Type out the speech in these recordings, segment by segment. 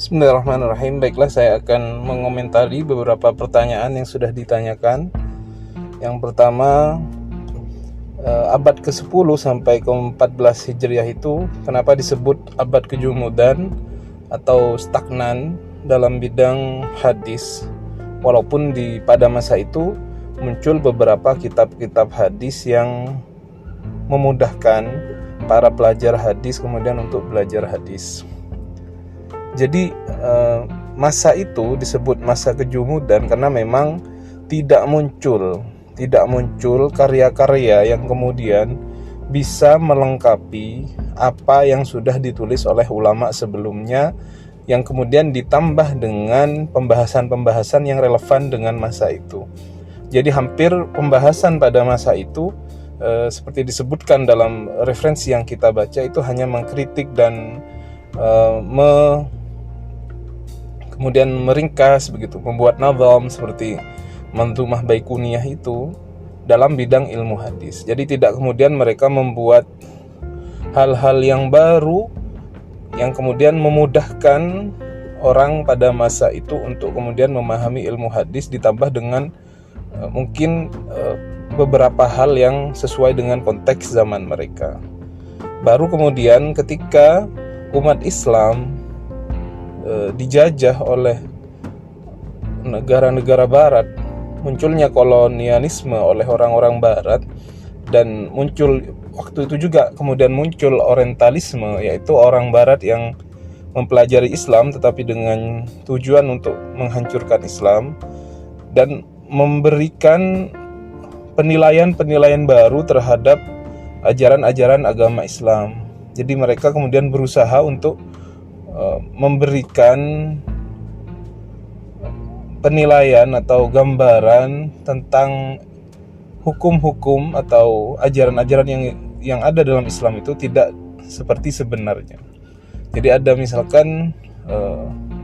Bismillahirrahmanirrahim. Baiklah, saya akan mengomentari beberapa pertanyaan yang sudah ditanyakan. Yang pertama, abad ke-10 sampai ke-14 Hijriah itu kenapa disebut abad kejumudan atau stagnan dalam bidang hadis, walaupun pada masa itu muncul beberapa kitab-kitab hadis yang memudahkan para pelajar hadis kemudian untuk belajar hadis. Jadi masa itu disebut masa kejumudan karena memang tidak muncul karya-karya yang kemudian bisa melengkapi apa yang sudah ditulis oleh ulama sebelumnya, yang kemudian ditambah dengan pembahasan-pembahasan yang relevan dengan masa itu. Jadi hampir pembahasan pada masa itu seperti disebutkan dalam referensi yang kita baca itu hanya mengkritik dan kemudian meringkas begitu, membuat nazam seperti Manzumah Baiquniyah itu dalam bidang ilmu hadis. Jadi tidak kemudian mereka membuat hal-hal yang baru yang kemudian memudahkan orang pada masa itu untuk kemudian memahami ilmu hadis, ditambah dengan mungkin beberapa hal yang sesuai dengan konteks zaman mereka. Baru kemudian ketika umat Islam dijajah oleh negara-negara barat, munculnya kolonialisme oleh orang-orang barat, dan muncul waktu itu juga kemudian muncul orientalisme, yaitu orang barat yang mempelajari Islam tetapi dengan tujuan untuk menghancurkan Islam dan memberikan penilaian-penilaian baru terhadap ajaran-ajaran agama Islam. Jadi mereka kemudian berusaha untuk memberikan penilaian atau gambaran tentang hukum-hukum atau ajaran-ajaran yang ada dalam Islam itu tidak seperti sebenarnya. Jadi ada misalkan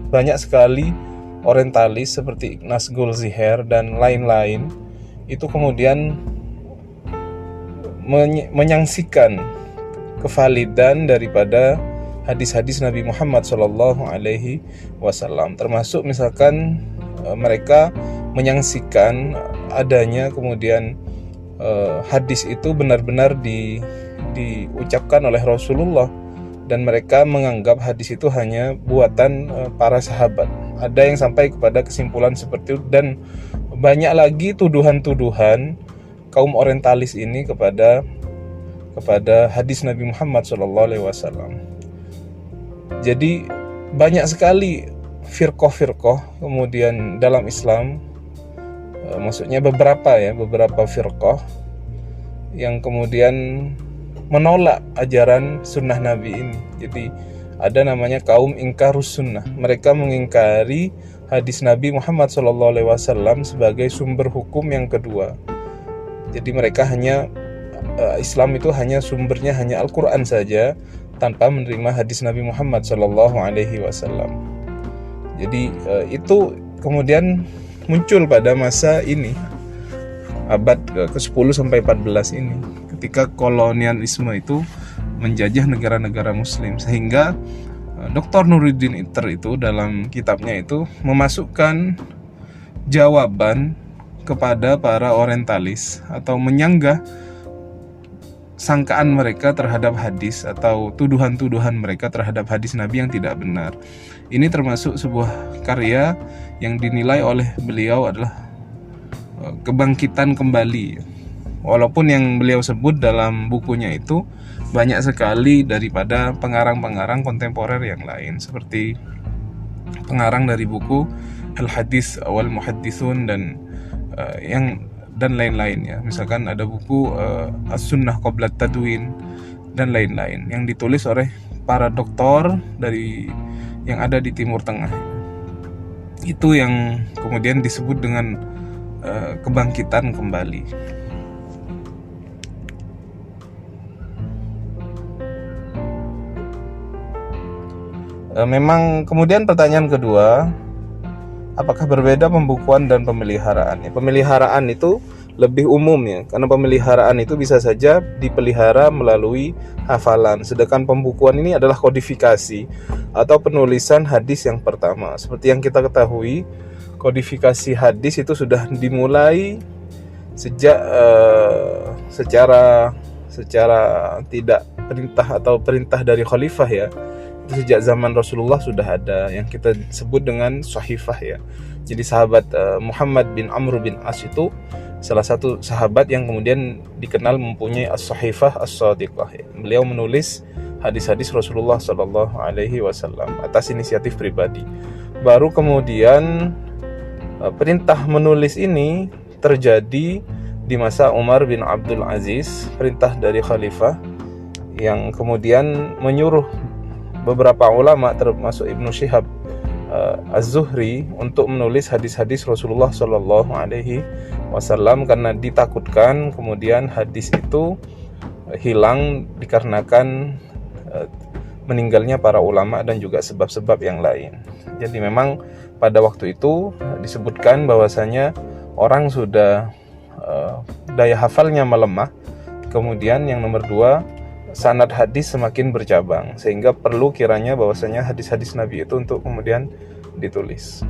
banyak sekali orientalis seperti Ignaz Goldziher dan lain-lain itu kemudian menyaksikan kevalidan daripada hadis-hadis Nabi Muhammad SAW, termasuk misalkan mereka menyaksikan adanya kemudian hadis itu benar-benar diucapkan oleh Rasulullah, dan mereka menganggap hadis itu hanya buatan para sahabat. Ada yang sampai kepada kesimpulan seperti itu, dan banyak lagi tuduhan-tuduhan kaum orientalis ini kepada hadis Nabi Muhammad SAW. Jadi banyak sekali firqah-firqah kemudian dalam Islam, maksudnya beberapa firqah yang kemudian menolak ajaran sunnah Nabi ini. Jadi ada namanya kaum ingkarus sunnah. Mereka mengingkari hadis Nabi Muhammad SAW sebagai sumber hukum yang kedua. Jadi mereka Islam itu sumbernya hanya Al-Quran saja, tanpa menerima hadis Nabi Muhammad SAW. Jadi itu kemudian muncul pada masa ini, abad ke-10 sampai 14 ini, ketika kolonialisme itu menjajah negara-negara muslim, sehingga Dr. Nuruddin Itter itu dalam kitabnya itu memasukkan jawaban kepada para orientalis atau menyanggah sangkaan mereka terhadap hadis atau tuduhan-tuduhan mereka terhadap hadis Nabi yang tidak benar. Ini termasuk sebuah karya yang dinilai oleh beliau adalah kebangkitan kembali. Walaupun yang beliau sebut dalam bukunya itu banyak sekali daripada pengarang-pengarang kontemporer yang lain, seperti pengarang dari buku Al-Hadis wal Muhadditsun dan lain-lain ya. Misalkan ada buku As-Sunnah Qabla Tadwin dan lain-lain yang ditulis oleh para doktor yang ada di Timur Tengah. Itu yang kemudian disebut dengan kebangkitan kembali. Memang kemudian pertanyaan kedua, apakah berbeda pembukuan dan pemeliharaan? Pemeliharaan itu lebih umum ya, karena pemeliharaan itu bisa saja dipelihara melalui hafalan, sedangkan pembukuan ini adalah kodifikasi atau penulisan hadis yang pertama. Seperti yang kita ketahui, kodifikasi hadis itu sudah dimulai sejak secara tidak perintah atau perintah dari khalifah ya. Itu sejak zaman Rasulullah sudah ada yang kita sebut dengan sahifah ya. Jadi sahabat Muhammad bin Amr bin As itu salah satu sahabat yang kemudian dikenal mempunyai as-sahifah as-sadiqah ya. Beliau menulis hadis-hadis Rasulullah Shallallahu Alaihi Wasallam atas inisiatif pribadi. Baru kemudian perintah menulis ini terjadi di masa Umar bin Abdul Aziz, perintah dari khalifah yang kemudian menyuruh beberapa ulama termasuk Ibnu Syihab Az-Zuhri untuk menulis hadis-hadis Rasulullah Shallallahu Alaihi Wasallam karena ditakutkan kemudian hadis itu hilang dikarenakan meninggalnya para ulama dan juga sebab-sebab yang lain. Jadi memang pada waktu itu disebutkan bahwasanya orang sudah daya hafalnya melemah. Kemudian yang nomor 2, sanad hadis semakin bercabang, sehingga perlu kiranya bahwasanya hadis-hadis Nabi itu untuk kemudian ditulis.